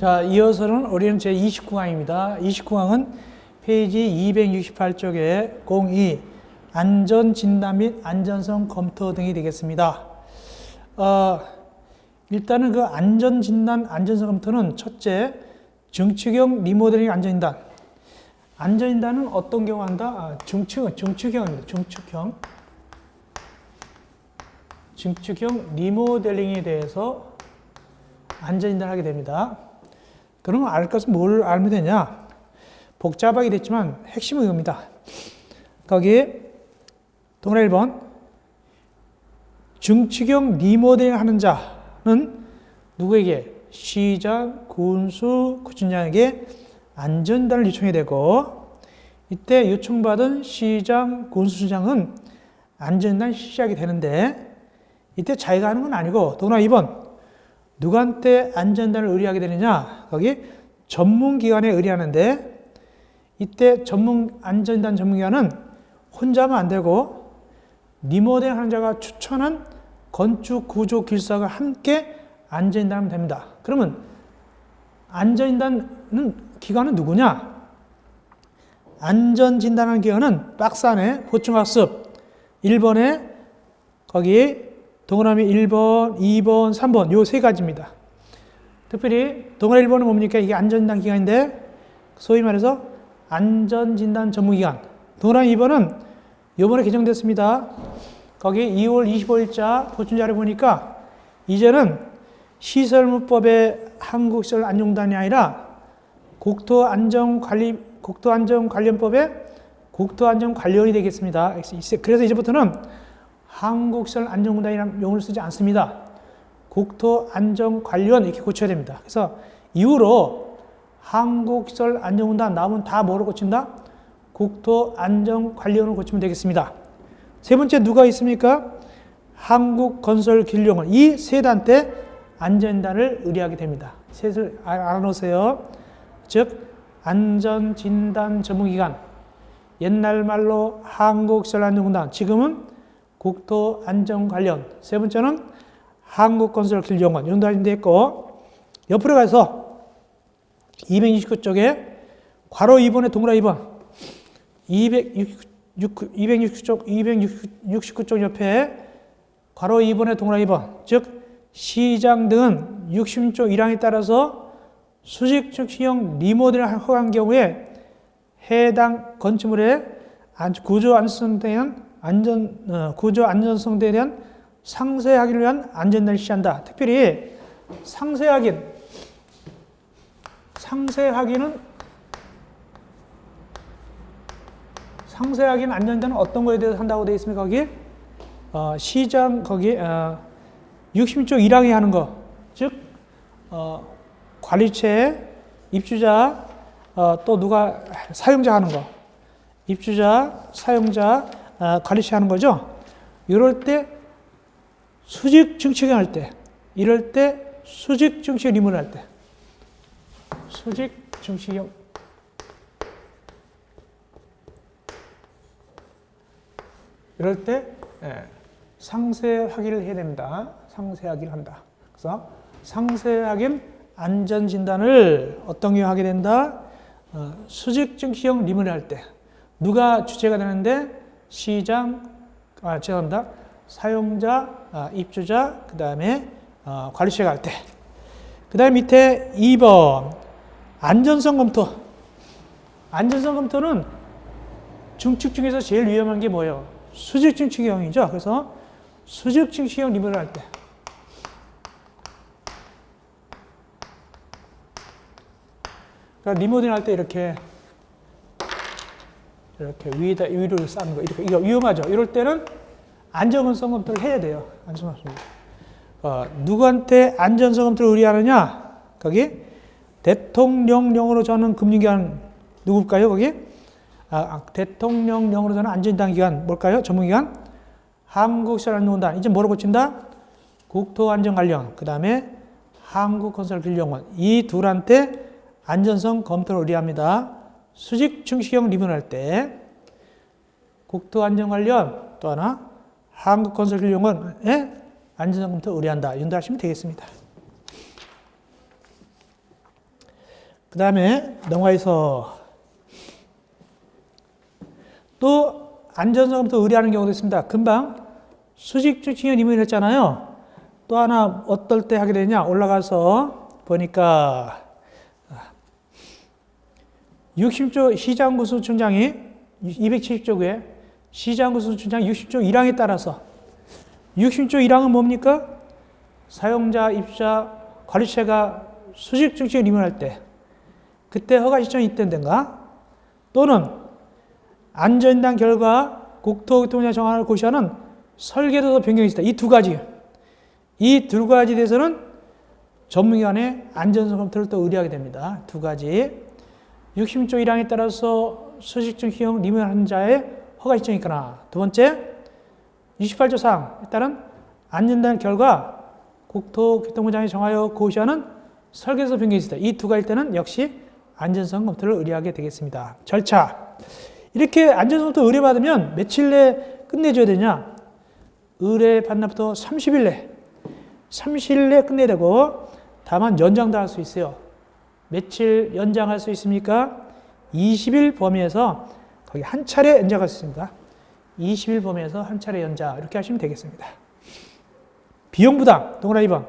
자, 이어서는 우리는 제29강입니다. 29강은 페이지 268쪽에 02 안전진단 및 안전성 검토 등이 되겠습니다. 일단은 그 안전진단, 안전성 검토는 첫째, 증축형 리모델링 안전진단. 안전진단은 어떤 경우 한다? 증축형입니다. 증축형 리모델링에 대해서 안전진단을 하게 됩니다. 그러면 알 것은 뭘 알면 되냐? 복잡하게 됐지만 핵심은 이겁니다. 거기 동그라미 1번 증축형 리모델링 하는 자는 누구에게? 시장, 군수, 구청장에게 안전진단을 요청해야 되고, 이때 요청받은 시장, 군수장은 안전진단을 실시하게 되는데, 이때 자기가 하는 건 아니고 동그라미 2번 누구한테 안전진단을 의뢰하게 되느냐? 거기 전문기관에 의뢰하는데, 이때 안전진단 전문기관은 혼자 하면 안 되고 리모델링 하는 자가 추천한 건축, 구조, 길사가 함께 안전진단하면 됩니다. 그러면 안전진단은 기관은 누구냐? 안전진단하는 기관은 박스 안에 보충학습 1번에 거기 동그라미 1번, 2번, 3번 요 세 가지입니다. 특별히 동그라미 1번은 뭡니까? 이게 안전진단 기관인데 소위 말해서 안전진단 전문기관. 동그라미 2번은 요번에 개정됐습니다. 거기 2월 25일자 보충자료 보니까 이제는 시설물법의 한국시설안전공단이 아니라 국토안전관련법의 국토안전관리원이 되겠습니다. 그래서 이제부터는 한국시설안전공단이라는 용어를 쓰지 않습니다. 국토안전관리원 이렇게 고쳐야 됩니다. 그래서 이후로 한국시설안전공단 나오면 다 뭐로 고친다? 국토안전관리원으로 고치면 되겠습니다. 세 번째 누가 있습니까? 한국건설기술연구원. 이 세 단체 안전진단을 의뢰하게 됩니다. 셋을 알아놓으세요. 즉 안전진단 전문기관, 옛날 말로 한국시설안전공단, 지금은 국토안전관리원. 세 번째는 한국건설기술연구원. 이 정도 하시면 되겠고, 옆으로 가서 269쪽에 괄호 2번에 동그라미 2번 269쪽 옆에 괄호 2번에 동그라미 2번, 즉 시장 등은 66조 1항에 따라서 수직 증축형 리모델링을 허가한 경우에 해당 건축물의 구조 안전성에 대한 상세 확인을 위한 안전진단을 실시한다. 특별히 상세 확인 안전진단은 어떤 거에 대해서 한다고 되어 있습니까? 거기 시장 거기 66조 1항에 하는 거, 즉 관리체, 입주자, 또 누가 사용자 하는 거, 입주자, 사용자, 관리체 하는 거죠. 이럴 때 수직 증축형 할 때, 이럴 때 수직 증축형 리모델링 할 때, 수직 증축형 이럴 때 상세 확인을 해야 됩니다. 상세 확인을 한다. 그래서 상세 확인 안전진단을 어떤 경우에 하게 된다? 수직 증축형 리모델링 할 때. 누가 주체가 되는데? 시장, 사용자, 입주자, 그 다음에 관리체가 할 때. 그 다음에 밑에 2번 안전성 검토. 안전성 검토는 증축 중에서 제일 위험한 게 뭐예요? 수직 증축형이죠. 그래서 수직 증축형 리모델링 할 때. 그러니까 리모델링 할 때 이렇게 위로 쌓는 거, 이거 위험하죠. 이럴 때는 안전성 검토를 해야 돼요. 안전성 검토. 누구한테 안전성 검토를 의뢰하느냐? 거기 대통령령으로 정하는 금융기관 누굴까요? 거기 대통령령으로 정하는 안전진단 기관 뭘까요? 전문기관 한국시설안전공단. 이제 뭐로 고친다? 국토안전관리원. 그 다음에 한국건설기술연구원. 이 둘한테 안전성 검토를 의뢰합니다. 수직 증축형 리모델링 할 때 국토안전관리원, 또 하나 한국건설기술연구원에 안전성 검토 의뢰한다. 이 정도 하시면 되겠습니다. 그 다음에 넘어가서 또 안전성부터 의뢰하는 경우도 있습니다. 금방 수직증칭형 리문을 했잖아요. 또 하나 어떨 때 하게 되냐? 올라가서 보니까 60조 시장구수청장이 270조구에 시장구수청장 60조 1항에 따라서 60조 1항은 뭡니까? 사용자, 입주자, 관리체가 수직증칭형 리문할 때 그때 허가 신청이 있던가 또는 안전인단 결과 국토교통부가 정하는 고시하는 설계도도 변경이 있다. 이 두 가지. 이 두 가지에 대해서는 전문기관의 안전성 검토를 또 의뢰하게 됩니다. 두 가지. 60조 1항에 따라서 수직증칭형 리문한 자의 허가 신청이 있거나 두 번째 28조 4항에 따른 안전단 결과 국토교통부장이 정하여 고시하는 설계도 변경이 있다. 이 두 가지일 때는 역시 안전성 검토를 의뢰하게 되겠습니다. 절차. 이렇게 안전성 검토 의뢰받으면 며칠 내에 끝내줘야 되냐? 의뢰 반납부터 30일 내에 끝내야 되고 다만 연장도 할 수 있어요. 며칠 연장할 수 있습니까? 20일 범위에서 거기 한 차례 연장할 수 있습니다. 20일 범위에서 한 차례 연장 이렇게 하시면 되겠습니다. 비용 부담, 동그라미 2번.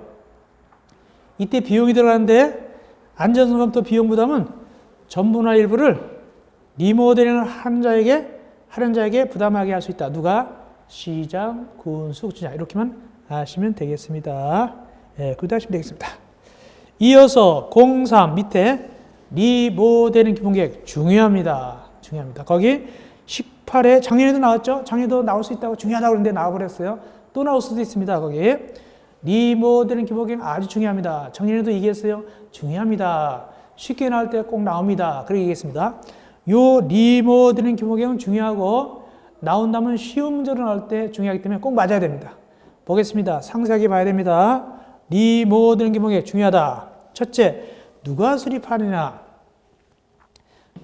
이때 비용이 들어가는데 안전성 검토 비용 부담은 전부나 일부를 리모델링을 하는 자에게 부담하게 할 수 있다. 누가? 시장, 군수, 주장 이렇게만 하시면 되겠습니다. 그렇게 하시면 되겠습니다. 이어서 03 밑에 리모델링 기본계획 중요합니다. 거기 18회 작년에도 나왔죠? 작년에도 나올 수 있다고 중요하다고 그러는데 나와버렸어요. 또 나올 수도 있습니다. 거기 리모델링 기본계획 아주 중요합니다. 작년에도 얘기했어요. 중요합니다. 쉽게 나올 때 꼭 나옵니다. 그렇게 얘기했습니다. 요 리모델링 기본계획은 중요하고 나온다면 쉬운 문제로 나올 때 중요하기 때문에 꼭 맞아야 됩니다. 보겠습니다. 상세하게 봐야 됩니다. 리모델링 기본계획 중요하다. 첫째, 누가 수립하느냐?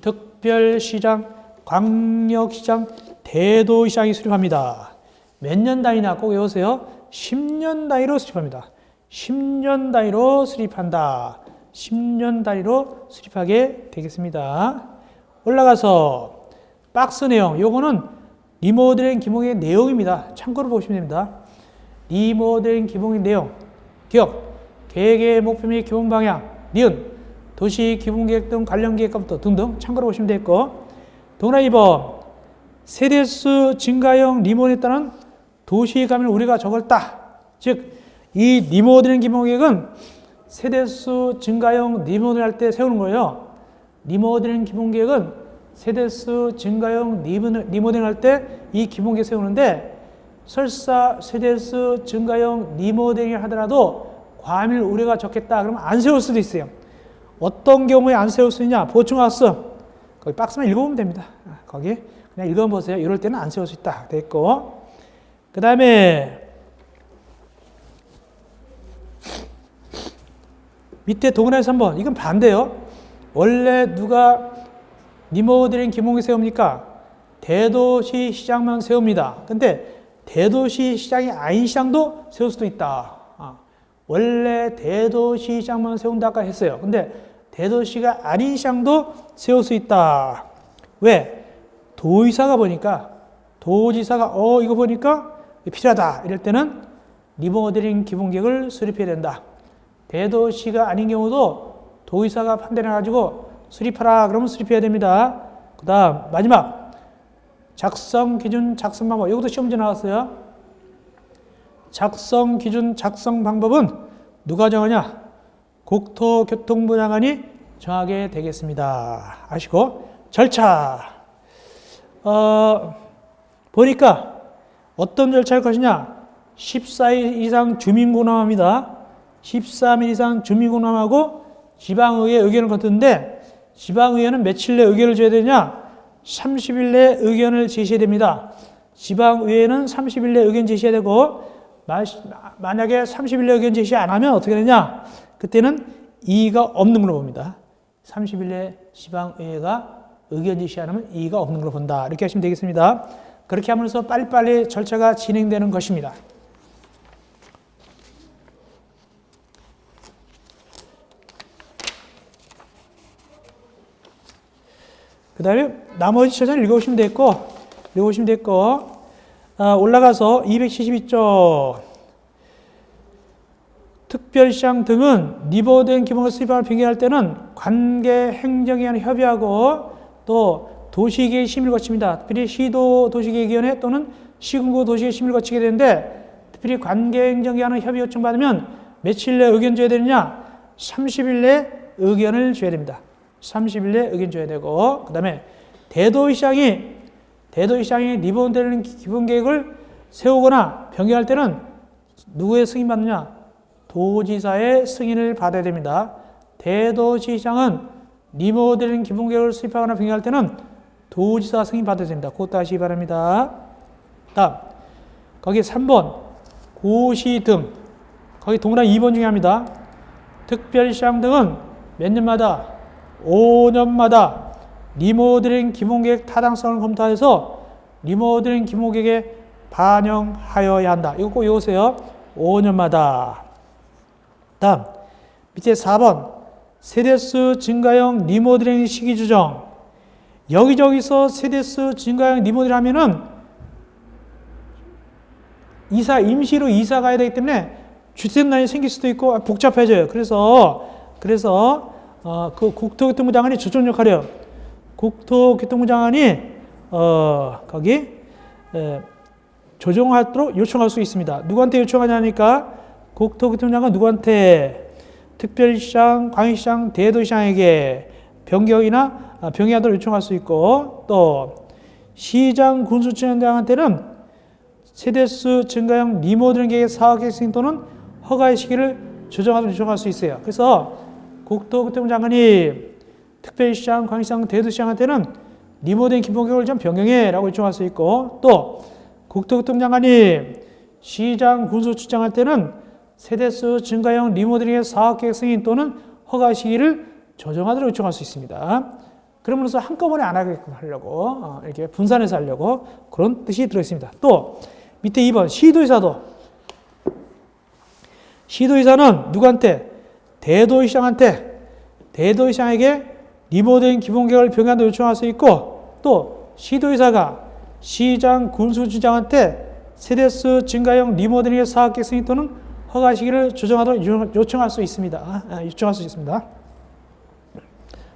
특별시장, 광역시장, 대도시장이 수립합니다. 몇 년 단위나 꼭 외우세요. 10년 단위로 수립합니다. 10년 단위로 수립한다. 10년 단위로 수립하게 되겠습니다. 올라가서 박스 내용, 요거는 리모델링 기본계획 내용입니다. 참고로 보시면 됩니다. 리모델링 기본계획 내용, 기억, 계획의 목표 및 기본 방향, 니은, 도시 기본계획 등 관련 계획부터 등등 참고로 보시면 되겠고, 동그라미 2번, 세대수 증가형 리모델링에 따른 도시 감을 우리가 적었다. 즉, 이 리모델링 기본계획은 세대수 증가형 리모델링 할 때 세우는 거예요. 리모델링 기본계획은 세대수 증가형 리모델링 할 때 이 기본계획 세우는데 설사 세대수 증가형 리모델링 하더라도 과밀 우려가 적겠다 그러면 안 세울 수도 있어요. 어떤 경우에 안 세울 수 있냐? 보충하우스. 거기 박스만 읽어보면 됩니다. 거기 그냥 읽어보세요. 이럴 때는 안 세울 수 있다. 됐고. 그 다음에 밑에 동그라미 3번. 이건 반대요. 원래 누가 리모델링 기본계획 세웁니까? 대도시 시장만 세웁니다. 근데 대도시 시장이 아닌 시장도 세울 수도 있다. 원래 대도시 시장만 세운다 아까 했어요. 근데 대도시가 아닌 시장도 세울 수 있다. 왜? 도의사가 보니까 도지사가 이거 보니까 필요하다. 이럴 때는 리모델링 기본계획을 수립해야 된다. 대도시가 아닌 경우도 도의사가 판단해가지고 수립하라 그러면 수립해야 됩니다. 그 다음 마지막 작성 기준 작성 방법. 이것도 시험 문제 나왔어요. 작성 기준 작성 방법은 누가 정하냐? 국토교통부 장관이 정하게 되겠습니다. 아시고 절차 보니까 어떤 절차일 것이냐? 14일 이상 주민공람합니다. 13일 이상 주민공람하고 지방의회 의견을 거두는데 지방의회는 며칠 내에 의견을 줘야 되냐? 30일 내에 의견을 제시해야 됩니다. 지방의회는 30일 내에 의견 제시해야 되고 만약에 30일 내에 의견 제시 안 하면 어떻게 되냐? 그때는 이의가 없는 걸로 봅니다. 30일 내에 지방의회가 의견 제시 안 하면 이의가 없는 걸로 본다. 이렇게 하시면 되겠습니다. 그렇게 하면서 빨리빨리 절차가 진행되는 것입니다. 그 다음에 나머지 최선 읽어보시면 됐고, 올라가서 272쪽. 특별시장 등은 니보된 기본을 수립하고 변경할 때는 관계 행정위원회 협의하고 또 도시계획 심의를 거칩니다. 특별히 시도 도시계획위원회 또는 시군구 도시계획 심의를 거치게 되는데 특별히 관계 행정위원회 협의 요청 받으면 며칠 내에 의견 줘야 되느냐? 30일 내에 의견을 줘야 됩니다. 30일 내에 의견 줘야 되고, 그 다음에 대도시장이 리본되는 기본계획을 세우거나 변경할 때는 누구의 승인 받느냐? 도지사의 승인을 받아야 됩니다. 대도시장은 리모델링 기본계획을 수립하거나 변경할 때는 도지사 승인 받아야 됩니다. 그것도 하시기 바랍니다. 다음, 거기 3번 고시 등, 거기 동그라미 2번 중요합니다. 특별시장 등은 몇 년마다? 5년마다 리모델링 기본계획 타당성을 검토해서 리모델링 기본계획에 반영하여야 한다. 이거 꼭 외우세요. 5년마다. 다음, 밑에 4번 세대수 증가형 리모델링 시기 조정. 여기저기서 세대수 증가형 리모델링 하면은 임시로 이사 가야 되기 때문에 주택난이 생길 수도 있고 복잡해져요. 그래서 그 국토교통부 장관이 조정 역할이에요. 국토교통부 장관이 거기 조정하도록 요청할 수 있습니다. 누구한테 요청하냐니까 국토교통부 장관 누구한테? 특별시장, 광역시장, 대도시장에게 변경하도록 요청할 수 있고, 또 시장, 군수청장한테는 세대수 증가형 리모델링 계획 사업계획 승인 또는 허가의 시기를 조정하도록 요청할 수 있어요. 그래서 국토교통부 장관이 특별시장, 광역시장, 대도시장한테는 리모델링 기본계획을 좀 변경해라고 요청할 수 있고, 또 국토교통부 장관이 시장, 군수청장한테는 세대수 증가형 리모델링의 사업계획 승인 또는 허가 시기를 조정하도록 요청할 수 있습니다. 그러면서 한꺼번에 안 하게끔 하려고 이렇게 분산해서 하려고 그런 뜻이 들어있습니다. 또 밑에 2번 시도의사는 누구한테? 대도시장에게 리모델링 기본계획을 변경하도록 요청할 수 있고, 또 시도의사가 시장, 군수주장한테 세대수 증가형 리모델링의 사업계획 승인 또는 허가 시기를 조정하도록 요청할 수 있습니다.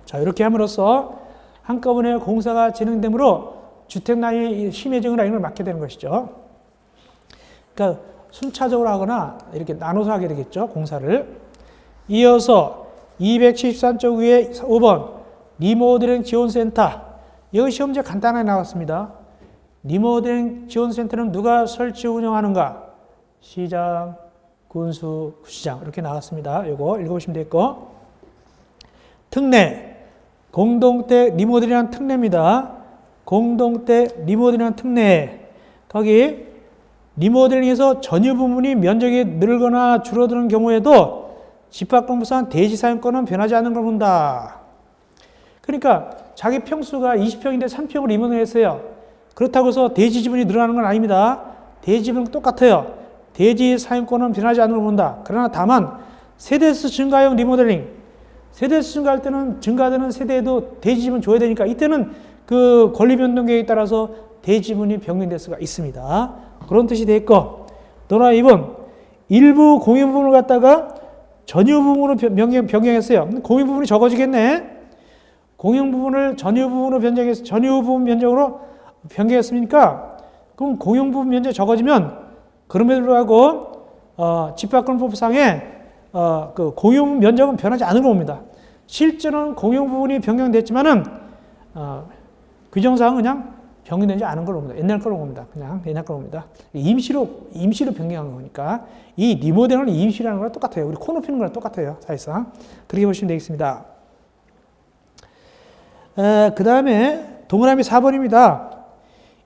자, 이렇게 함으로써 한꺼번에 공사가 진행되므로 주택난이 심해지거나 이런 걸 막게 되는 것이죠. 그러니까 순차적으로 하거나 이렇게 나눠서 하게 되겠죠, 공사를. 이어서 273쪽 위에 5번 리모델링 지원센터. 여기 시험제 간단하게 나왔습니다. 리모델링 지원센터는 누가 설치 운영하는가? 시장, 군수, 구시장 이렇게 나왔습니다. 이거 읽어보시면 되겠고, 특례, 공동택 리모델링한 특례입니다. 공동택 리모델링한 특례. 거기 리모델링에서 전유 부분이 면적이 늘거나 줄어드는 경우에도 집합공부상 대지 사용권은 변하지 않는 걸 본다. 그러니까 자기 평수가 20평인데 3평을 리모델링했어요. 그렇다고 해서 대지 지분이 늘어나는 건 아닙니다. 대지 지분은 똑같아요. 대지 사용권은 변하지 않는 걸 본다. 그러나 다만 세대수 증가형 리모델링, 세대수 증가할 때는 증가되는 세대에도 대지 지분 줘야 되니까 이때는 그 권리 변동 계획에 따라서 대지 지분이 변경될 수가 있습니다. 그런 뜻이 돼 있고, 또나 2번 일부 공유 부분을 갖다가 전유 부분으로 변경했어요. 공유 부분이 적어지겠네. 공유 부분을 전유 부분으로 변경해서 전유 부분 면적으로 변경했으니까 그럼 공유 부분 면적이 적어지면 그럼에도 불구하고 집합권법상에 그 공유 면적은 변하지 않은 겁니다. 실제로는 공유 부분이 변경됐지만은 규정상은 그냥 변경되지 않은 걸로 봅니다. 옛날 걸로 봅니다. 그냥 옛날 걸로 봅니다. 임시로 변경한 거니까 이 리모델링은 임시라는 거랑 똑같아요. 우리 코 높이는 거랑 똑같아요. 사실상 그렇게 보시면 되겠습니다. 그 다음에 동그라미 4번입니다.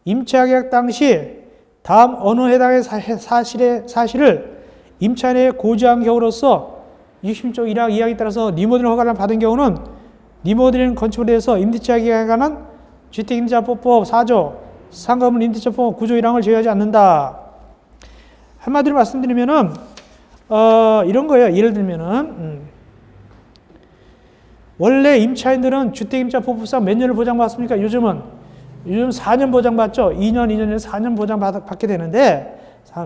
임차 계약 당시 다음 어느 해당의 사실을 임차 내에 고지한 경우로서 60조 1항 2항에 따라서 리모델링 허가를 받은 경우는 리모델링 건축에 대해서 임대차 계약에 관한 주택임대차법법 4조 상가물 임대차법 9조 1항을 제외하지 않는다. 한마디로 말씀드리면은 이런 거예요. 예를 들면은 원래 임차인들은 주택임차 보급상 몇 년을 보장받습니까? 요즘 4년 보장받죠. 2년에서 4년 보장받게 되는데,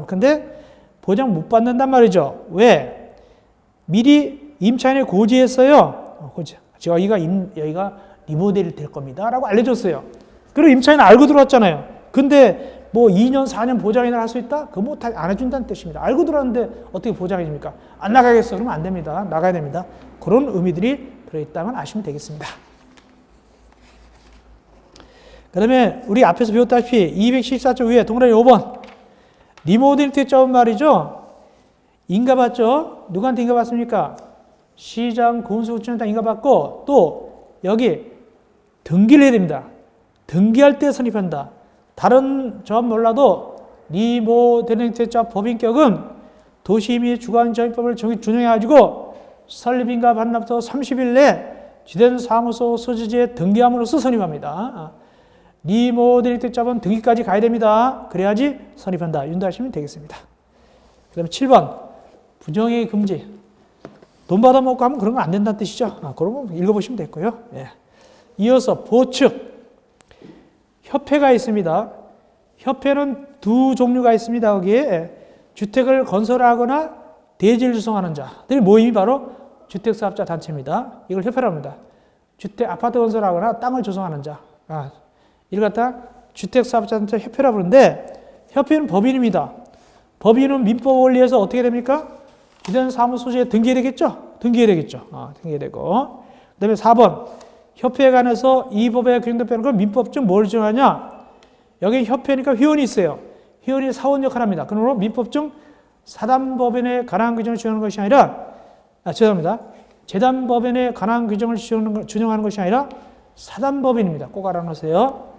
근데 보장 못 받는단 말이죠. 왜? 미리 임차인이 고지했어요. 여기가 리모델이 될 겁니다. 라고 알려줬어요. 그리고 임차인은 알고 들어왔잖아요. 근데 뭐 2년, 4년 보장을 할 수 있다? 그거 뭐 안 해준다는 뜻입니다. 알고 들어왔는데 어떻게 보장해줍니까? 안 나가겠어? 그러면 안 됩니다. 나가야 됩니다. 그런 의미들이 들어있다면 아시면 되겠습니다. 그 다음에 우리 앞에서 배웠다시피 214조 위에 동그라미 5번 리모델 대자본 말이죠. 인가받죠? 누구한테 인가받습니까? 시장 공수구청에다 인가받고 또 여기 등기를 해야 됩니다. 등기할 때 선입한다. 다른 점 몰라도 리모델링 대자 법인격은 도시 및 주관적인법을 준용해가지고 설립인가 반납부터 30일 내 주된 사무소 소지지에 등기함으로써 선입합니다. 리모델링 대자본 등기까지 가야 됩니다. 그래야지 선입한다. 윤도하시면 되겠습니다. 그 다음에 7번 부정행위 금지. 돈 받아먹고 하면 그런 건 안 된다는 뜻이죠. 그런 거 읽어보시면 됐고요. 예. 이어서 보측. 협회가 있습니다. 협회는 두 종류가 있습니다. 여기에 주택을 건설하거나 대지를 조성하는 자들이 모임이 바로 주택사업자 단체입니다. 이걸 협회라고 합니다. 아파트 건설하거나 땅을 조성하는 자. 이걸 갖다 주택사업자 단체 협회라고 부르는데 협회는 법인입니다. 법인은 민법 원리에서 어떻게 됩니까? 주된 사무소지에 등기해야 되겠죠? 등기해야 되겠죠. 등기해야 되고. 그 다음에 4번. 협회에 관해서 이 법에 규정된 빼는 민법중 뭘 정하냐? 여기 협회니까 회원이 있어요. 회원이 사원 역할을 합니다. 그러므로 민법중 사단법인에 관한 규정을 준용하는 것이 아니라, 죄송합니다. 재단법인에 관한 규정을 준용하는 것이 아니라 사단법인입니다. 꼭 알아놓으세요.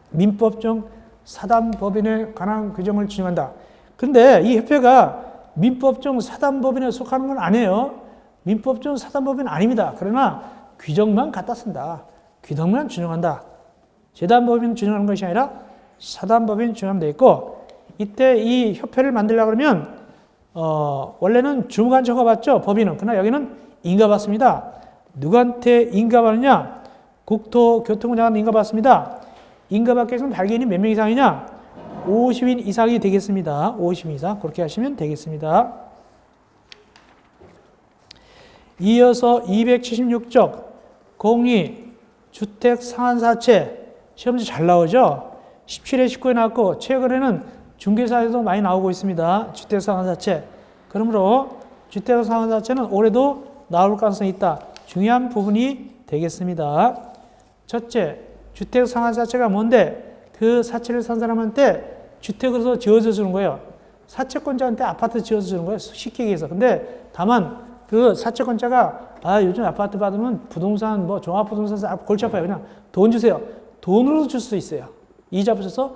민법중 사단법인에 관한 규정을 준용한다. 근데 이 협회가 민법중 사단법인에 속하는 건 아니에요. 민법중 사단법인 아닙니다. 그러나 규정만 갖다 쓴다. 규정만 준용한다. 재단법인 준용하는 것이 아니라 사단법인 준용하면 돼 있고, 이때 이 협회를 만들려고 그러면 원래는 주무관 적어봤죠. 법인은. 그러나 여기는 인가받습니다. 누구한테 인가받느냐? 국토교통부 장관한테 인가받습니다. 인가받기 위해서는 발기인이 몇 명 이상이냐? 50인 이상이 되겠습니다. 50인 이상. 그렇게 하시면 되겠습니다. 이어서 276쪽 공리 주택 상한사채 시험지 잘 나오죠. 17회 19회 나왔고 최근에는 중개사에도 많이 나오고 있습니다. 주택 상한사채. 그러므로 주택 상한사채는 올해도 나올 가능성이 있다. 중요한 부분이 되겠습니다. 첫째, 주택 상한사채가 뭔데? 그 사채를 산 사람한테 주택으로서 지어서 주는 거예요. 사채권자한테 아파트 지어서 주는 거예요. 쉽게 얘기해서. 근데 다만 그 사채권자가 요즘 아파트 받으면 부동산 종합부동산 골치 아파요. 그냥 돈 주세요. 돈으로 줄 수 있어요. 이자 붙여서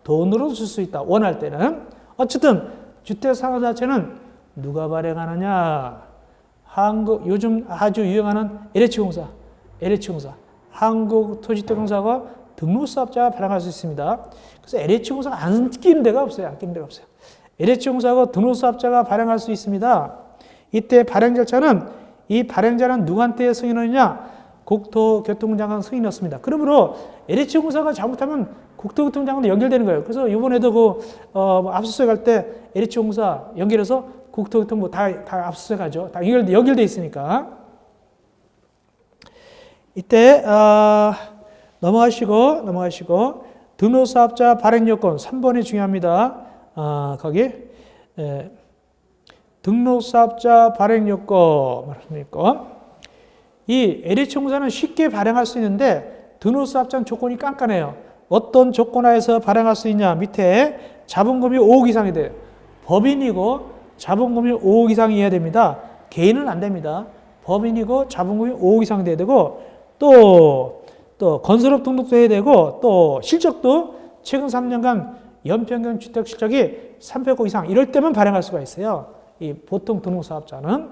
돈으로 줄 수 있다. 원할 때는. 어쨌든 주택 상한사채는 누가 발행하느냐? 요즘 아주 유행하는 LH공사, 한국토지대공사가 등록사업자가 발행할 수 있습니다. 그래서 LH공사가 안 끼는 데가 없어요. LH공사가 등록사업자가 발행할 수 있습니다. 이때 발행 절차는 이 발행자는 누구한테 승인하느냐? 국토교통부 장관 승인이 없습니다. 그러므로 LH공사가 잘못하면 국토교통부 장관도 연결되는 거예요. 그래서 이번에도 압수수색 할 때 LH공사 연결해서 국토교통부 다 압수수색하죠. 다 연결돼 있으니까. 이때 넘어가시고 등록사업자 발행요건 3번이 중요합니다. 거기 등록사업자 발행요건 말씀입니까? 이 LH공사는 쉽게 발행할 수 있는데 등록사업자는 조건이 깐깐해요. 어떤 조건하에서 발행할 수 있냐? 밑에 자본금이 5억 이상이 돼요. 법인이고 자본금이 5억 이상이어야 됩니다. 개인은 안 됩니다. 법인이고 자본금이 5억 이상 돼야 되고 또 건설업 등록도 해야 되고 또 실적도 최근 3년간 연평균 주택 실적이 300억 이상 이럴 때만 발행할 수가 있어요. 이 보통 등록사업자는.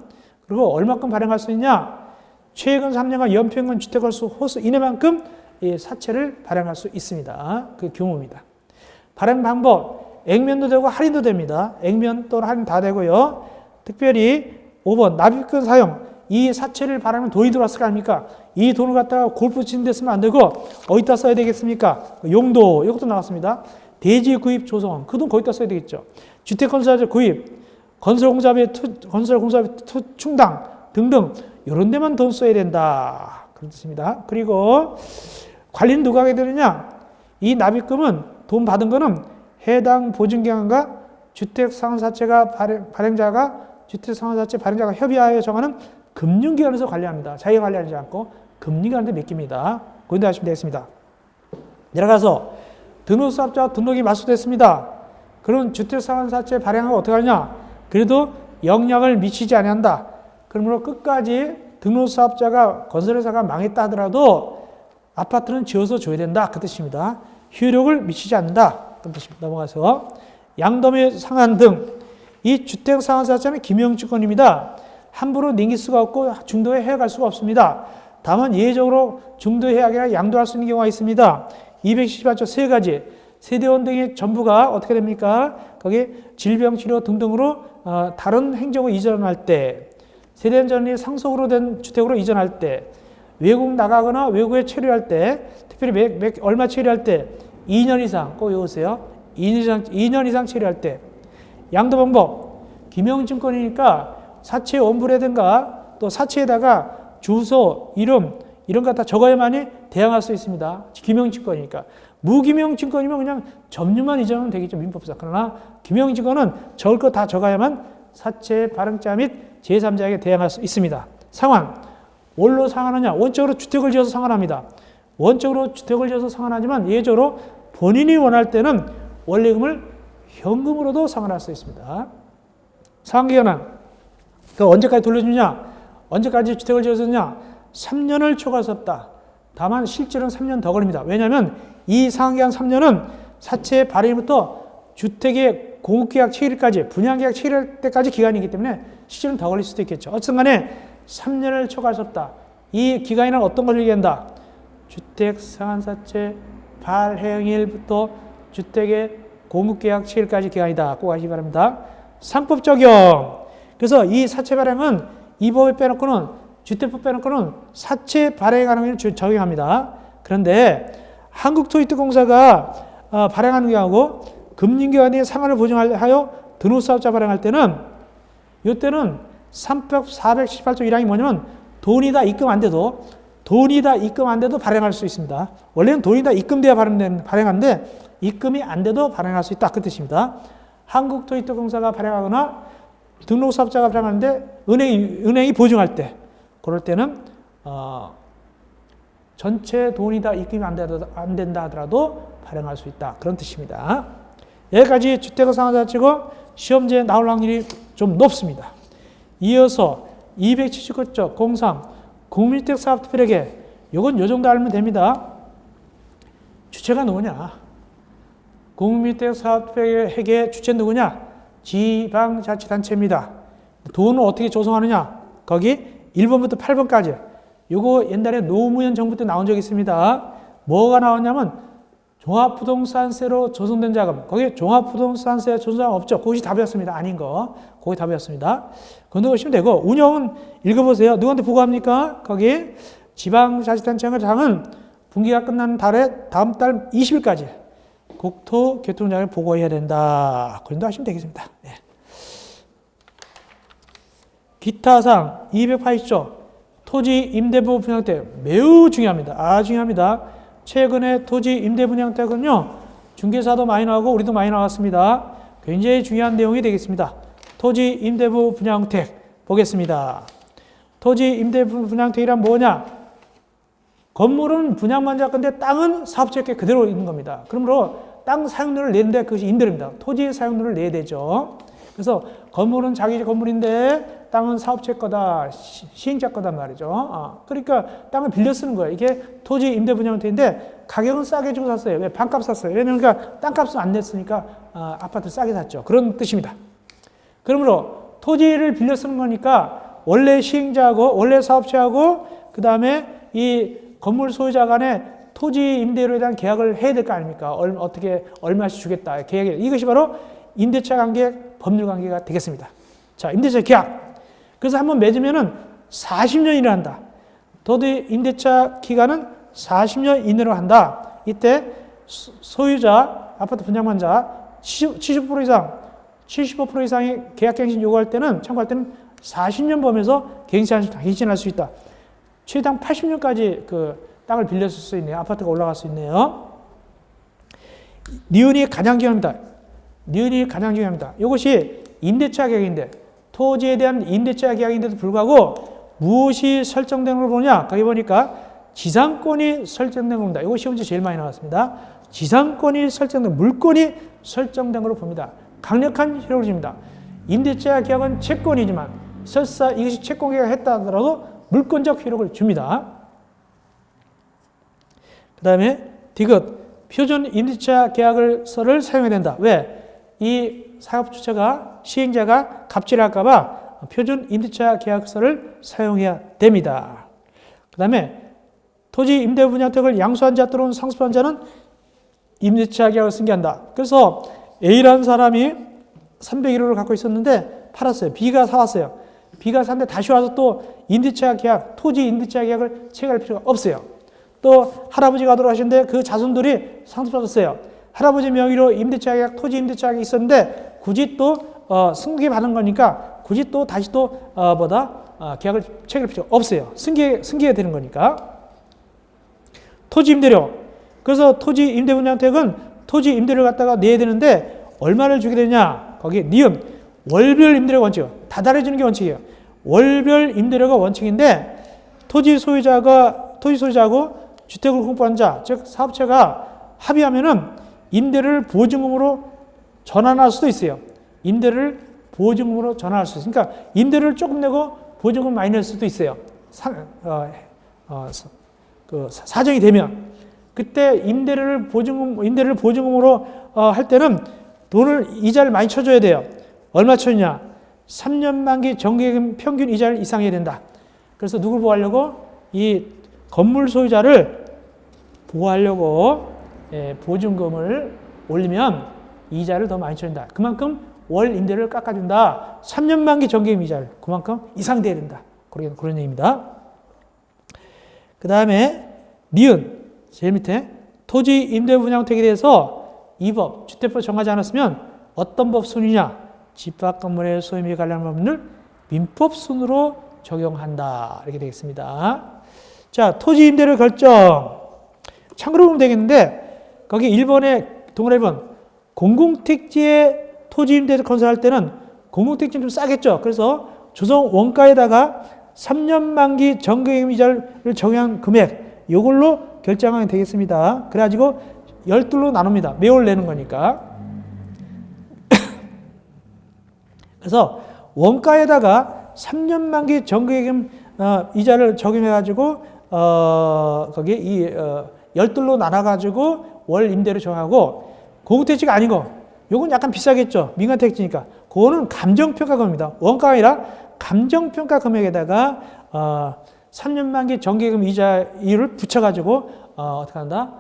그리고 얼마큼 발행할 수 있냐? 최근 3년간 연평균 주택홀수 이내만큼 이 사채를 발행할 수 있습니다. 그 규모입니다. 발행 방법, 액면도 되고 할인도 됩니다. 액면 또는 할인 다 되고요. 특별히 5번 납입금 사용, 이 사채를 바라면 돈이 들어왔을 거 아닙니까? 이 돈을 갖다가 골프 치는 데 쓰면 안 되고 어디다 써야 되겠습니까? 용도, 이것도 나왔습니다. 대지 구입 조성, 그 돈 거기다 써야 되겠죠. 주택건설자 구입, 건설공사비 충당 등등 이런 데만 돈 써야 된다. 그런 뜻입니다. 그리고 관리는 누가 하게 되느냐? 이 납입금은 돈 받은 거는 해당 보증기관과 주택상환사채가 발행자가 주택상환사채 발행자가 협의하여 정하는 금융기관에서 관리합니다. 자기가 관리하지 않고 금융기관한테 맡깁니다. 그런데 하시면 되겠습니다. 내려가서 등록사업자와 등록이 맞수됐습니다. 그런 주택상환사채 발행하고 어떻게 하느냐? 그래도 영향을 미치지 아니한다. 그러므로 끝까지 등록사업자가 건설회사가 망했다 하더라도 아파트는 지어서 줘야 된다. 그 뜻입니다. 효력을 미치지 않는다. 그 뜻입니다. 넘어가서 양도매 상한 등 이 주택상환사채는 기명주권입니다. 함부로 넘길 수가 없고 중도에 해갈 수가 없습니다. 다만 예외적으로 중도에 아니라 양도할 수 있는 경우가 있습니다. 278조 세 가지 세대원 등의 전부가 어떻게 됩니까? 거기 질병치료 등등으로 다른 행정으로 이전할 때, 세대원 전이 상속으로 된 주택으로 이전할 때, 외국 나가거나 외국에 체류할 때, 특별히 얼마 체류할 때 2년 이상 꼭 외우세요. 2년 이상 체류할 때. 양도 방법, 기명증권이니까 사채 원부라든가 또 사채에다가 주소, 이름 이런 거 다 적어야만이 대항할 수 있습니다. 기명증권이니까. 무기명증권이면 그냥 점유만 이전하면 되겠죠. 민법상. 그러나 기명증권은 적을 거 다 적어야만 사채 발행자 및 제3자에게 대항할 수 있습니다. 상환. 뭘로 상환하냐? 원적으로 주택을 지어서 상환합니다. 원적으로 주택을 지어서 상환하지만 예외적으로 본인이 원할 때는 원리금을 현금으로도 상환할 수 있습니다. 상환기간은 그 언제까지 돌려주냐? 언제까지 주택을 지어서냐? 3년을 초과할 수 없다. 다만 실제로는 3년 더 걸립니다. 왜냐하면 이 상환기간 3년은 사채 발행부터 주택의 공급계약 체결일까지, 분양계약 체결할 때까지 기간이기 때문에 실제로는 더 걸릴 수도 있겠죠. 어쨌든 간에 3년을 초과할 수 없다. 이 기간에는 어떤 걸 얘기한다? 주택상환사채 발행일부터 주택의 공급계약 체결까지 기간이다. 꼭 아시기 바랍니다. 상법 적용. 그래서 이 사채 발행은 이 법에 빼놓고는 주택법 빼놓고는 사채 발행하는 걸 적용합니다. 그런데 한국토지특공사가 발행하는 경우하고 금융기관이 상환을 보증하여 등록사업자 발행할 때는 이때는 478조 1항이 뭐냐면 돈이 다 입금 안 돼도 발행할 수 있습니다. 원래는 돈이 다 입금돼야 발행하는데 입금이 안 돼도 발행할 수 있다. 그 뜻입니다. 한국토지특공사가 발행하거나 등록사업자가 발행하는데 은행이 보증할 때 그럴 때는 전체 돈이 다 입금이 안 된다 하더라도 발행할 수 있다. 그런 뜻입니다. 여기까지 주택을 상환자치고 시험지에 나올 확률이 좀 높습니다. 이어서 279조 03 국민주택 사업특별회계 이건 요 정도 알면 됩니다. 주체가 누구냐? 국민주택 사업특별회계 주체 누구냐? 지방자치단체입니다. 돈을 어떻게 조성하느냐? 거기 1번부터 8번까지. 요거 옛날에 노무현 정부 때 나온 적이 있습니다. 뭐가 나왔냐면 종합부동산세로 조성된 자금. 거기 종합부동산세 조성 자금 없죠. 그것이 답이었습니다. 아닌 거. 그게 답이었습니다. 그런데 보시면 되고 운영은 읽어보세요. 누구한테 보고합니까? 거기 지방자치단체장은 분기가 끝나는 달에 다음 달 20일까지 국토교통장을 보고해야 된다. 그 정도 하시면 되겠습니다. 네. 기타상 280조 토지 임대부 분양대 매우 중요합니다. 아주 중요합니다. 최근에 토지 임대 분양대는요 중개사도 많이 나오고 우리도 많이 나왔습니다. 굉장히 중요한 내용이 되겠습니다. 토지 임대부 분양택 보겠습니다. 토지 임대부 분양택이란 뭐냐? 건물은 분양만 자 건데 땅은 사업자에게 그대로 있는 겁니다. 그러므로 땅 사용료를 내는데 그것이 임대료입니다. 토지 사용료를 내야 되죠. 그래서 건물은 자기 건물인데 땅은 사업체 거다, 시행자 거단 말이죠. 그러니까 땅을 빌려 쓰는 거예요. 이게 토지 임대 분양택인데 가격은 싸게 주고 샀어요. 왜? 반값 샀어요. 왜냐면 그러니까 땅값은 안 냈으니까 아파트를 싸게 샀죠. 그런 뜻입니다. 그러므로 토지를 빌려 쓰는 거니까 원래 시행자하고 원래 사업체하고 그 다음에 이 건물 소유자 간에 토지 임대료에 대한 계약을 해야 될 거 아닙니까? 어떻게 얼마씩 주겠다. 계약이 이것이 바로 임대차 관계, 법률 관계가 되겠습니다. 자, 임대차 계약. 그래서 한번 맺으면은 40년 이내로 한다. 토지 임대차 기간은 40년 이내로 한다. 이때 소유자, 아파트 분양받자 70% 이상, 75% 이상의 계약갱신 요구할 때는, 청구할 때는 40년 범위에서 갱신할 수 있다. 최당 80년까지 그 땅을 빌렸을 수 있네요. 아파트가 올라갈 수 있네요. 니은이 가장 중요합니다. 니은이 가장 중요합니다. 이것이 임대차 계약인데, 토지에 대한 임대차 계약인데도 불구하고 무엇이 설정된 걸 보냐? 거기 보니까 지상권이 설정된 겁니다. 이거 시험 문제 제일 많이 나왔습니다. 지상권이 설정된, 물권이 설정된 걸로 봅니다. 강력한 효력을 줍니다. 임대차 계약은 채권이지만 설사 이것이 채권 계약을 했다 하더라도 물권적 효력을 줍니다. 그 다음에 디귿, 표준 임대차 계약서를 사용해야 된다. 왜? 이 사업주체가, 시행자가 갑질할까 봐 표준 임대차 계약서를 사용해야 됩니다. 그 다음에 토지 임대 분양택을 양수한 자 또는 상습한 자는 임대차 계약을 승계한다. 그래서 A라는 사람이 301호를 갖고 있었는데 팔았어요. B가 사왔어요. B가 샀는데 다시 와서 또 임대차 계약, 토지 임대차 계약을 체결할 필요가 없어요. 또 할아버지가 돌아가셨는데 그 자손들이 상습받았어요. 할아버지 명의로 임대차 계약, 토지 임대차 계약이 있었는데 굳이 또 승계받은 거니까 굳이 또 다시 또 계약을 체결할 필요가 없어요. 승계가 되는 거니까. 토지 임대료. 그래서 토지 임대 분양택은 토지 임대료를 갖다가 내야 되는데 얼마를 주게 되냐? 거기 니은 월별 임대료 원칙. 다달해주는 게 원칙이에요. 월별 임대료가 원칙인데 토지 소유자하고 주택을 공급한 자, 즉 사업체가 합의하면은 임대를 보증금으로 전환할 수도 있어요. 임대를 보증금으로 전환할 수 있어요. 그러니까 임대를 조금 내고 보증금 많이 낼 수도 있어요. 사정이 되면. 그때 임대를 보증금으로 할 때는 이자를 많이 쳐줘야 돼요. 얼마 쳐주냐? 3년 만기 정기금 평균 이자를 이상해야 된다. 그래서 누굴 보호하려고? 이 건물 소유자를 보호하려고 보증금을 올리면 이자를 더 많이 쳐준다. 그만큼 월 임대를 깎아준다. 3년 만기 정기금 이자를 그만큼 이상 돼야 된다. 그런 얘기입니다. 그 다음에 니은 제일 밑에 토지 임대 분양택에 대해서 이 법, 주택법 정하지 않았으면 어떤 법 순위냐? 집합 건물의 소유미 관련 법률 민법 순으로 적용한다. 이렇게 되겠습니다. 자, 토지 임대료 결정. 참고로 보면 되겠는데 거기 1번에 동그라미 1번 공공택지에 토지 임대 건설할 때는 공공택지는 좀 싸겠죠. 그래서 조성 원가에다가 3년 만기 정기금 이자를 적용한 금액 이걸로 결정하면 되겠습니다. 그래가지고 12로 나눕니다. 매월 내는 거니까. 그래서 원가에다가 3년 만기 정기금 이자를 적용해가지고 거기에 12로 나눠가지고 월 임대료 정하고 공공택지가 아닌 거 요건 약간 비싸겠죠. 민간택지니까. 그거는 감정평가금입니다. 원가가 아니라 감정평가 금액에다가 3년 만기 정기금 이자율을 붙여가지고 어떻게 한다?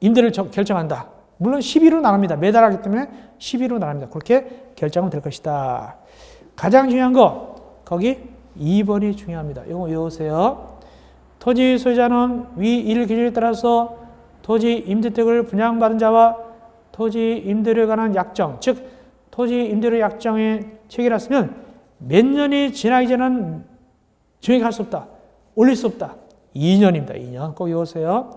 임대를 결정한다. 물론 12로 나눕니다. 매달 하기 때문에 12로 나눕니다. 그렇게 결정은 될 것이다. 가장 중요한 거 거기 2번이 중요합니다. 이거 외우세요. 토지 소유자는 위 1 기준에 따라서 토지 임대택을 분양받은 자와 토지 임대료에 관한 약정, 즉 토지 임대료 약정에 체결했으면 몇 년이 지나기 전에는 증액할 수 없다. 올릴 수 없다. 2년입니다. 2년. 꼭 외우세요.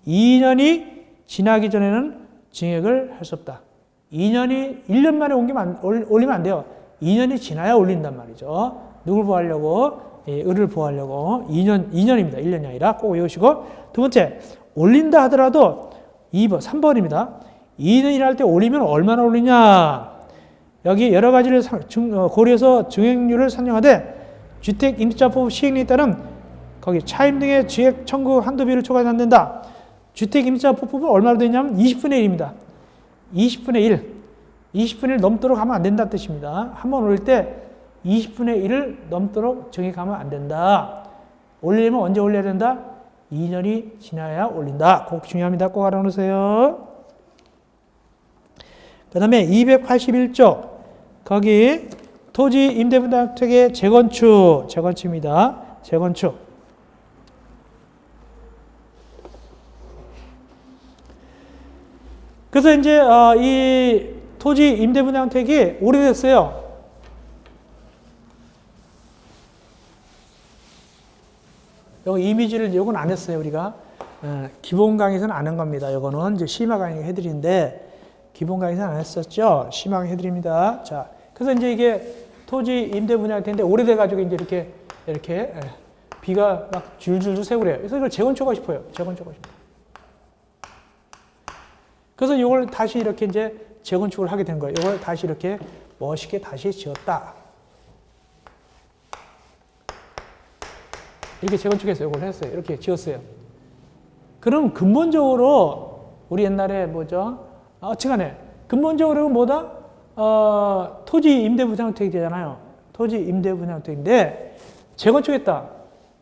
2년이 지나기 전에는 증액을 할 수 없다. 2년이 1년 만에 올리면 안 돼요. 2년이 지나야 올린단 말이죠. 누굴 보호하려고? 을을 보호하려고. 2년입니다. 1년이 아니라 꼭 외우시고. 두 번째, 올린다 하더라도 2번, 3번입니다. 2년이라 할 때 올리면 얼마나 올리냐? 여기 여러 가지를 고려해서 증액률을 산정하되 주택임대차법 시행령에 따른 거기 차임 등의 증액 청구 한도비를 초과해서 안 된다. 주택임대차법은 얼마로 되냐면 20분의 1입니다. 20분의 1. 20분의 1 넘도록 하면 안 된다는 뜻입니다. 한 번 올릴 때 20분의 1을 넘도록 증액하면 안 된다. 올리려면 언제 올려야 된다? 2년이 지나야 올린다. 꼭 중요합니다. 꼭 알아놓으세요. 그 다음에 281쪽 거기 토지 임대분양택의 재건축입니다. 재건축. 그래서 이제 이 토지 임대분양택이 오래됐어요. 여기 이미지를 요건 안 했어요, 우리가. 기본 강의에서는 안 한 겁니다. 요거는 이제 심화 강의 해드리는데, 기본 강의에서는 안 했었죠? 심화 강의 해드립니다. 자, 그래서 이제 이게 토지 임대분양택인데 오래돼가지고 이제 이렇게 비가 막 줄줄줄 새고 그래요. 그래서 이걸 재건축하고 싶어요. 재건축하고 싶어요. 그래서 이걸 다시 이렇게 이제 재건축을 하게 된 거예요. 이걸 다시 이렇게 멋있게 다시 지었다. 이렇게 재건축했어요. 이걸 했어요. 이렇게 지었어요. 그럼 근본적으로 우리 옛날에 뭐죠? 어찌간에 근본적으로 뭐다? 토지 임대분양택이 되잖아요. 토지 임대분양택인데 재건축했다.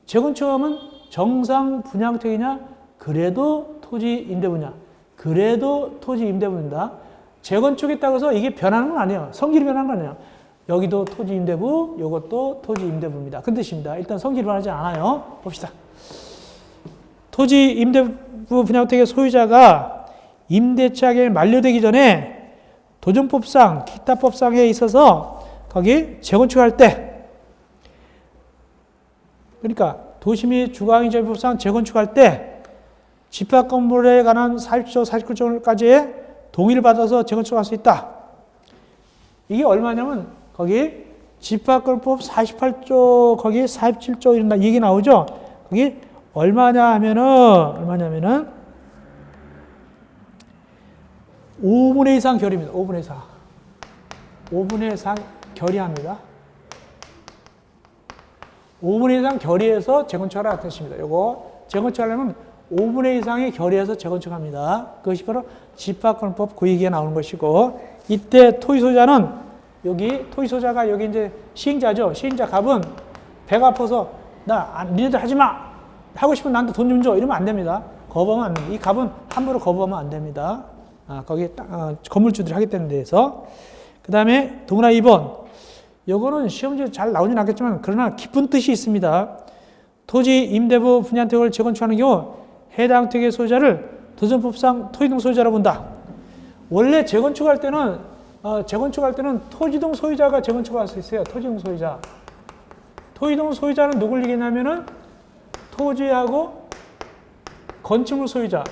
재건축하면 정상 분양택이냐? 그래도 토지 임대분양. 그래도 토지 임대분입니다. 재건축했다고 해서 이게 변하는 건 아니에요. 성질이 변하는 건 아니에요. 여기도 토지 임대부, 이것도 토지 임대부입니다. 그 뜻입니다. 일단 성질이 변하지 않아요. 봅시다. 토지 임대부 분양택의 소유자가 임대차 계약이 만료되기 전에 도정법상, 기타 법상에 있어서 거기 재건축할 때, 그러니까 도시및 주거환경정비법상 재건축할 때 집합 건물에 관한 40조, 49조까지의 동의를 받아서 재건축할 수 있다. 이게 얼마냐면 거기 집합건물법 48조, 거기 47조 이런 얘기 나오죠. 거기 얼마냐면은 5분의 2 이상 결의입니다. 5분의 4. 5분의 4 결의합니다. 5분의 2 이상 결의해서 재건축하라 뜻입니다. 요거 재건축하려면 5분의 2 이상의 결의해서 재건축합니다. 그것이 바로 집합건물법 그 얘기가 나오는 것이고, 이때 토지소유자는 여기 토지소유자가 여기 이제 시행자죠. 시행자 갑은 배가 아파서 니네들 하지 마. 하고 싶으면 나한테 돈 좀 줘. 이러면 안 됩니다. 거부하면 안 됩니다. 이 갑은 함부로 거부하면 안 됩니다. 거기 건물주들이 하겠다는 데에서. 그 다음에 동그라 2번. 요거는 시험지에 잘 나오진 않겠지만 그러나 깊은 뜻이 있습니다. 토지 임대부 분양택을 재건축하는 경우 해당 택의 소유자를 도정법상 토지동 소유자로 본다. 원래 재건축할 때는 토지동 소유자가 재건축을 할 수 있어요. 토지동 소유자. 토지동 소유자는 누굴 얘기냐면은 토지하고 건축물 소유자.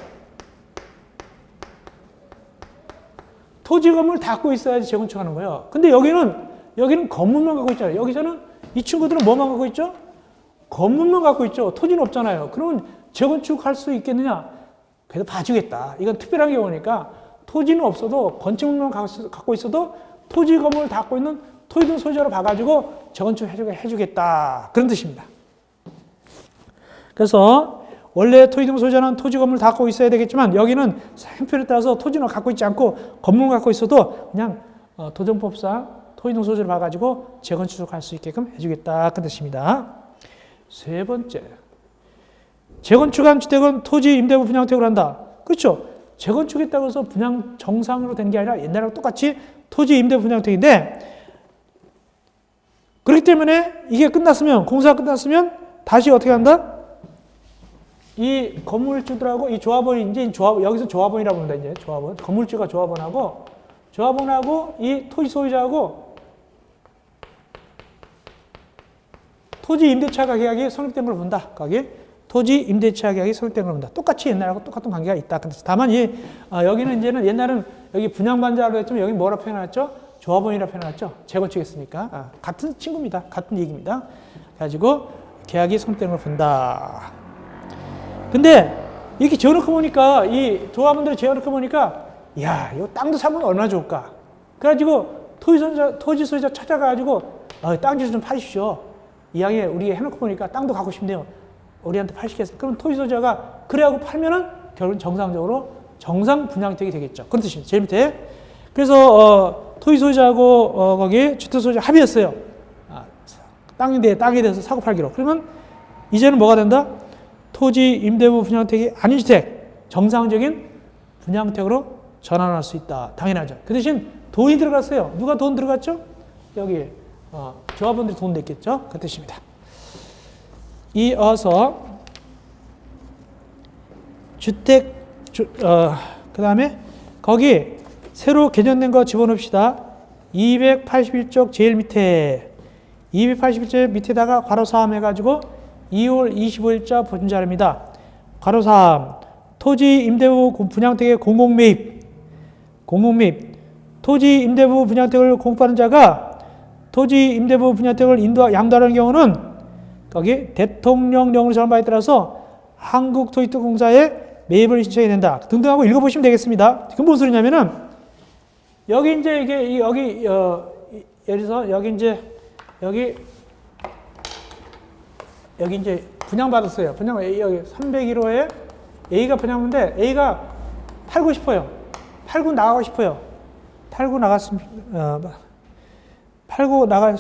토지 건물 다 갖고 있어야지 재건축하는 거예요. 근데 여기는 건물만 갖고 있잖아요. 여기서는 이 친구들은 뭐만 갖고 있죠? 건물만 갖고 있죠. 토지는 없잖아요. 그러면 재건축할 수 있겠느냐? 그래도 봐주겠다. 이건 특별한 경우니까 토지는 없어도 건축물만 갖고 있어도 토지 건물을 다 갖고 있는 토지동 소유자로 봐가지고 재건축 해주겠다. 그런 뜻입니다. 그래서 원래 토지동 소유자는 토지 건물을 다 갖고 있어야 되겠지만 여기는 형편에 따라서 토지는 갖고 있지 않고 건물만 갖고 있어도 그냥 도정법상 토지동 소유자를 봐가지고 재건축할 수 있게끔 해주겠다. 그런 뜻입니다. 세 번째. 재건축한 주택은 토지 임대부 분양택을 한다. 그렇죠. 재건축했다고 해서 분양 정상으로 된 게 아니라 옛날하고 똑같이 토지 임대부 분양택인데, 그렇기 때문에 이게 공사가 끝났으면 다시 어떻게 한다? 이 건물주들하고 이 조합원이 여기서 조합원이라고 합니다. 이제 조합원. 건물주가 조합원하고 이 토지 소유자하고 토지 임대차 계약이 성립된 걸 본다. 거기 토지 임대차 계약이 성립된 걸 본다. 똑같이 옛날하고 똑같은 관계가 있다. 다만 여기는 이제는 옛날은 여기 분양반자로 했지만 여기 뭐라 표현했죠? 조합원이라 표현했죠. 재건축했으니까 같은 친구입니다. 같은 얘기입니다. 가지고 계약이 성립된 걸 본다. 근데 이렇게 지어놓고 보니까 이 조합원들이 지어놓고 보니까 야, 이거 땅도 사면 얼마나 좋을까? 그래가지고 토지 소유자 찾아가가지고 땅 좀 파십시오. 이왕에 우리 해놓고 보니까 땅도 갖고 싶네요. 우리한테 파시겠어요. 그럼 토지 소유자가 그래하고 팔면은 결국은 정상적으로 정상 분양택이 되겠죠. 그런 뜻입니다. 제일 밑에. 그래서 토지 소유자하고 거기 주택 소유자 합의했어요. 땅에 대해서 사고 팔기로. 그러면 이제는 뭐가 된다? 토지 임대부 분양택이 아닌 주택, 정상적인 분양택으로 전환할 수 있다. 당연하죠. 그 대신 돈이 들어갔어요. 누가 돈 들어갔죠? 여기 조합원들이 돈 냈겠죠? 그 뜻입니다. 이어서 그 다음에 거기 새로 개정된 거 집어넣읍시다. 281쪽 제일 밑에 281쪽 밑에다가 괄호 3 해가지고 2월 25일자 보증자료입니다. 괄호 3 토지 임대부 분양택의 공공매입 토지 임대부 분양택을 공급하는 자가 토지 임대부 분양택을 양도하는 경우는 거기 대통령령으로 정한 바에 따라서 한국토지특공사에 매입을 신청해야 된다 등등하고 읽어보시면 되겠습니다. 그건 무슨 소리냐면은 여기 이제 이게 여기 예를 들어서 여기 이제 여기 이제 분양받았어요. 분양 여기 301호에 A가 분양인데 A가 팔고 싶어요. 팔고 나가고 싶어요. 팔고 나갈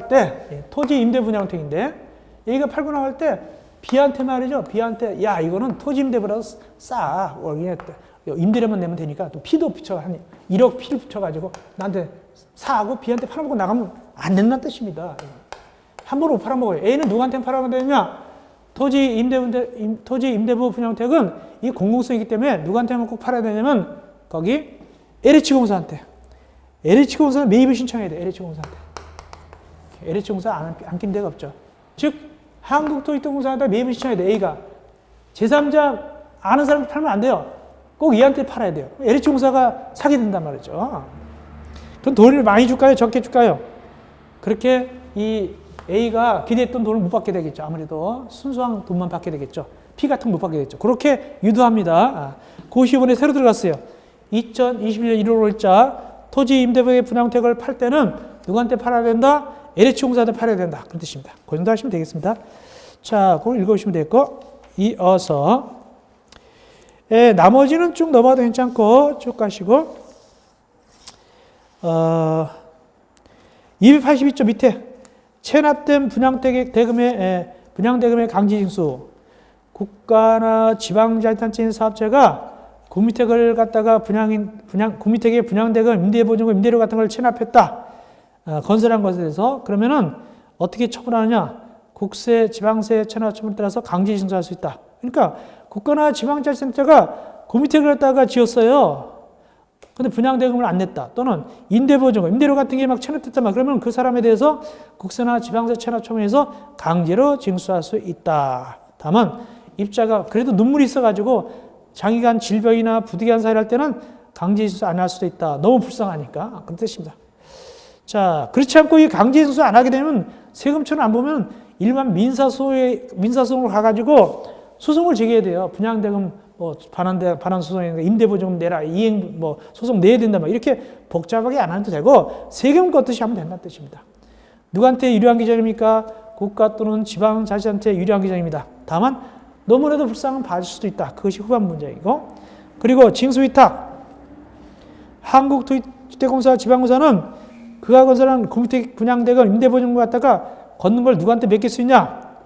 때 토지 임대 분양택인데 A가 팔고 나갈 때 B한테 말이죠. B한테 야 이거는 토지 임대보다 싸. 임대료만 내면 되니까 또 피도 붙여 한 1억 피를 붙여가지고 나한테 사고 B한테 팔아먹고 나가면 안 된다는 뜻입니다. 함부로 못 팔아먹어요. A는 누구한테 팔아먹어야 되느냐? 토지 임대부 분양택은 이 공공성이기 때문에 누구한테만 꼭 팔아야 되냐면 거기 LH공사한테. LH공사는 매입을 신청해야 돼. LH공사한테. LH공사 안 낀 데가 없죠. 즉 한국토지특공사한테 매입을 신청해야 돼. A가. 제3자 아는 사람한테 팔면 안 돼요. 꼭 얘한테 팔아야 돼요. LH공사가 사게 된단 말이죠. 그럼 돈을 많이 줄까요? 적게 줄까요? 그렇게 이 A가 기대했던 돈을 못 받게 되겠죠. 아무래도 순수한 돈만 받게 되겠죠. 피 같은 거 못 받게 되겠죠. 그렇게 유도합니다. 고시원에 새로 들어갔어요. 2021년 1월 5일자 토지 임대부의 분양택을 팔 때는 누구한테 팔아야 된다? LH공사한테 팔아야 된다. 그런 뜻입니다. 그 정도 하시면 되겠습니다. 자, 그걸 읽어보시면 되겠고 이어서 나머지는 쭉 넘어가도 괜찮고 쭉 가시고 282조 밑에 체납된 분양대금의 강제징수 국가나 지방자치단체인 사업체가 구미택을 갖다가 구미택의 분양대금, 임대보증금, 임대료 같은 걸 체납했다. 건설한 것에 대해서 그러면은 어떻게 처분하느냐? 국세, 지방세 체납 처분에 따라서 강제징수할 수 있다. 그러니까 국가나 지방자치단체가 구미택을 갖다가 지었어요. 근데 분양대금을 안 냈다. 또는 임대보증금, 임대료 같은 게 막 체납됐단 말이야. 그러면 그 사람에 대해서 국세나 지방세 체납 처분해서 강제로 징수할 수 있다. 다만 입자가 그래도 눈물이 있어가지고 장기간 질병이나 부득이한 사유를 할 때는 강제징수 안 할 수도 있다. 너무 불쌍하니까. 그런 뜻입니다. 자, 그렇지 않고 이 강제징수 안 하게 되면 세금처럼 안 보면 일반 민사소송으로 가가지고 소송을 제기해야 돼요. 분양대금 반환 소송인가 임대보증금 내라 이행 소송 내야 된다 막 이렇게 복잡하게 안 해도 되고 세금 걷듯이 하면 된다는 뜻입니다. 누구한테 유리한 규정입니까? 국가 또는 지방자치단체에 유리한 규정입니다. 다만 너무나도 불쌍한 받을 수도 있다. 그것이 후반 문제이고 그리고 징수위탁 한국토지주택공사 지방공사는 그가 건설한 구미택 분양대금 임대보증금 갖다가 걷는 걸 누구한테 맡길 수 있냐?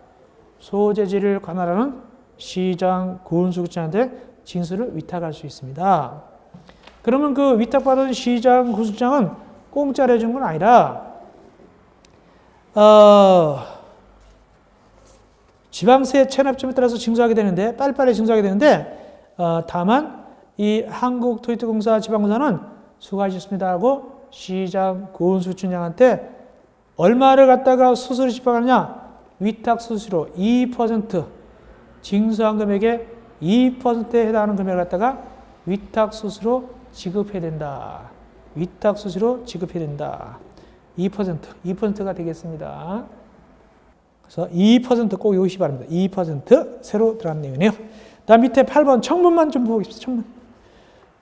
소재지를 관할하는 시장 군수국장한테 징수를 위탁할 수 있습니다. 그러면 그 위탁받은 시장 군수국장은 공짜로 해준 건 아니라 지방세 체납점에 따라서 징수하게 되는데 빨리빨리 징수하게 되는데 다만 이 한국토지특공사 지방공사는 수고하셨습니다 하고 시장 군수국장한테 얼마를 갖다가 수수료 집행하느냐? 위탁 수수료 2% 징수한 금액의 2%에 해당하는 금액을 갖다가 위탁 수수료 지급해야 된다. 위탁 수수료 지급해야 된다. 2%가 되겠습니다. 그래서 2%꼭 외우시기 바랍니다. 2% 새로 들어간 내용이네요. 다음 밑에 8번 청문만 좀 보겠습니다. 청문.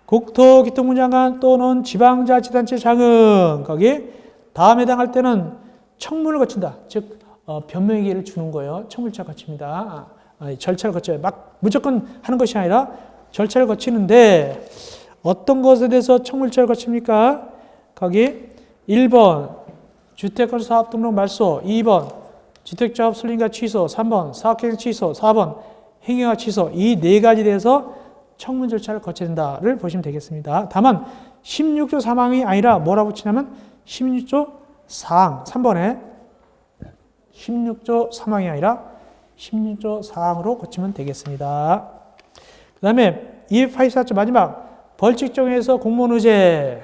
국토교통부장관 또는 지방자치단체 장은 거기 다음 해당할 때는 청문을 거친다. 즉 변명의 기회를 주는 거예요. 청문자 거칩니다. 절차를 거쳐요. 막 무조건 하는 것이 아니라 절차를 거치는데 어떤 것에 대해서 청물자를 거칩니까? 거기 1번 주택건설 사업등록 말소, 2번 주택조합 설립과 취소, 3번 사업계획 취소, 4번 행위와 취소 이 네 가지에 대해서 청문 절차를 거쳐야 된다를 보시면 되겠습니다. 다만 16조 3항이 아니라 뭐라고 치냐면 16조 사항 3번에 16조 3항이 아니라 16조 4항으로 고치면 되겠습니다. 그 다음에 284조 마지막 벌칙정에서 공무원 의제,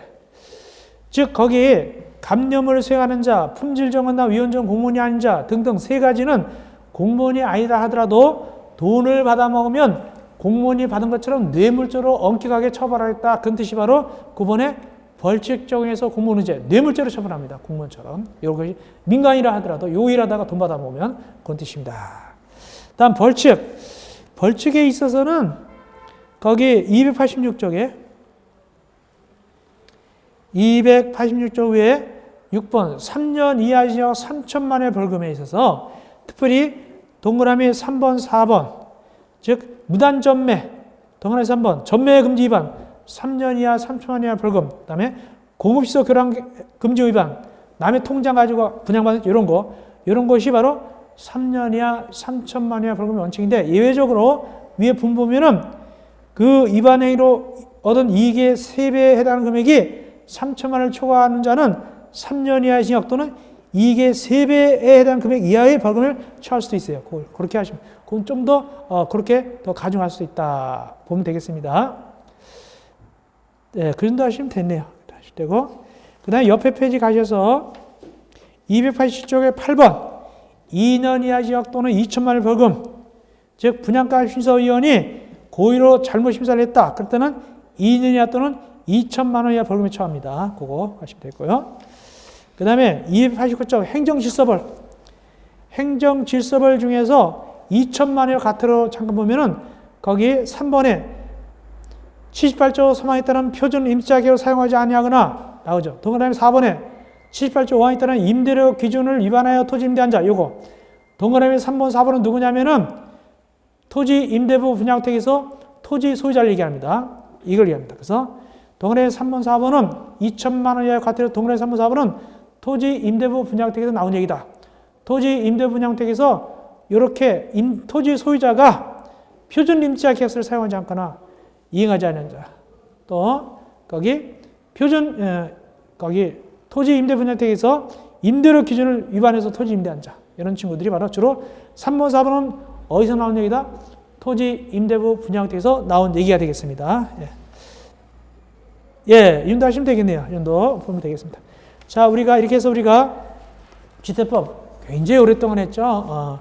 즉 거기 감염을 수행하는 자, 품질 정원나 위원 중 공무원이 아닌 자 등등 세 가지는 공무원이 아니다 하더라도 돈을 받아 먹으면 공무원이 받은 것처럼 뇌물죄로 엄격하게 처벌하겠다. 그런 뜻이 바로 9번의 벌칙정에서 공무원 의제, 뇌물죄로 처벌합니다. 공무원처럼. 이것이 민간이라 하더라도 요일하다가 돈 받아 먹으면 그런 뜻입니다. 다음 벌칙. 벌칙에 있어서는 거기 286쪽에 286조 외에 6번 3년 이하 징역 3천만 원의 벌금에 있어서 특별히 동그라미 3번, 4번 즉 무단 전매, 동그라미 3번 전매 금지 위반 3년 이하 3천만 원 이하 벌금, 그 다음에 공급시설 교란 금지 위반, 남의 통장 가지고 분양받는 이런 것이 바로 3년 이하 3천만 원 이하 벌금의 원칙인데 예외적으로 위에 분보면은 그 위반 행위로 얻은 이익의 3배에 해당하는 금액이 3천만 원을 초과하는 자는 3년 이하의 징역 또는 이익의 3배에 해당하는 금액 이하의 벌금을 처할 수도 있어요. 그렇게 하시면, 그건 좀 더 그렇게 더 가중할 수 있다 보면 되겠습니다. 네, 그 정도 하시면 됐네요. 하실 되고, 그 다음에 옆에 페이지 가셔서 287쪽에 8번 2년 이하 징역 또는 2천만 원 벌금, 즉 분양가 심사위원이 고의로 잘못 심사를 했다. 그럴 때는 2년 이하 또는 2천만 원 이하 벌금에 처합니다. 그거 하시면 되고요. 그 다음에 289쪽 행정질서벌. 행정질서벌 중에서 2천만 원을 가태로 잠깐 보면은 거기 3번에 78조 3항에 따른 표준 임차계획을 사용하지 아니하거나 나오죠. 동그라미 4번에 78조 5항에 따른 임대료 기준을 위반하여 토지 임대한 자, 요거. 동그라미 3번, 4번은 누구냐면은 토지 임대부 분양택에서 토지 소유자를 얘기합니다. 이걸 얘기합니다. 그래서 동그라미 3번, 4번은 2천만 원 이하의 과태료, 동그라미 3번, 4번은 토지 임대부 분양택에서 나온 얘기다. 토지 임대부 분양택에서 이렇게 토지 소유자가 표준 임차 계약서를 사용하지 않거나 이행하지 않는 자, 또 거기 거기 토지 임대 분양택에서 임대료 기준을 위반해서 토지 임대한 자, 이런 친구들이 바로 주로 3번, 4번은 어디서 나온 얘기다? 토지 임대부 분양택에서 나온 얘기가 되겠습니다. 예, 윤도하시면 되겠네요. 윤도 보면 되겠습니다. 자, 이렇게 해서 우리가 주택법 굉장히 오랫동안 했죠.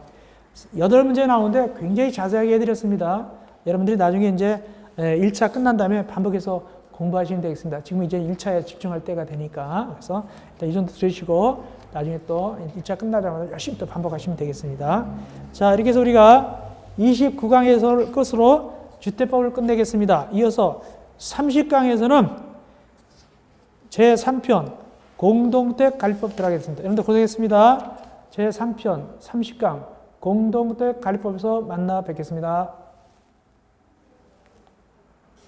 8문제 나오는데 굉장히 자세하게 해드렸습니다. 여러분들이 나중에 이제 1차 끝난 다음에 반복해서 공부하시면 되겠습니다. 지금 이제 1차에 집중할 때가 되니까. 그래서 일단 이 정도 들으시고 나중에 또 1차 끝나자마자 열심히 또 반복하시면 되겠습니다. 자, 이렇게 해서 우리가 29강에서 끝으로 주택법을 끝내겠습니다. 이어서 30강에서는 제3편 공동택 관리법 들어가겠습니다. 여러분들 고생했습니다. 제3편 30강 공동택 관리법에서 만나 뵙겠습니다.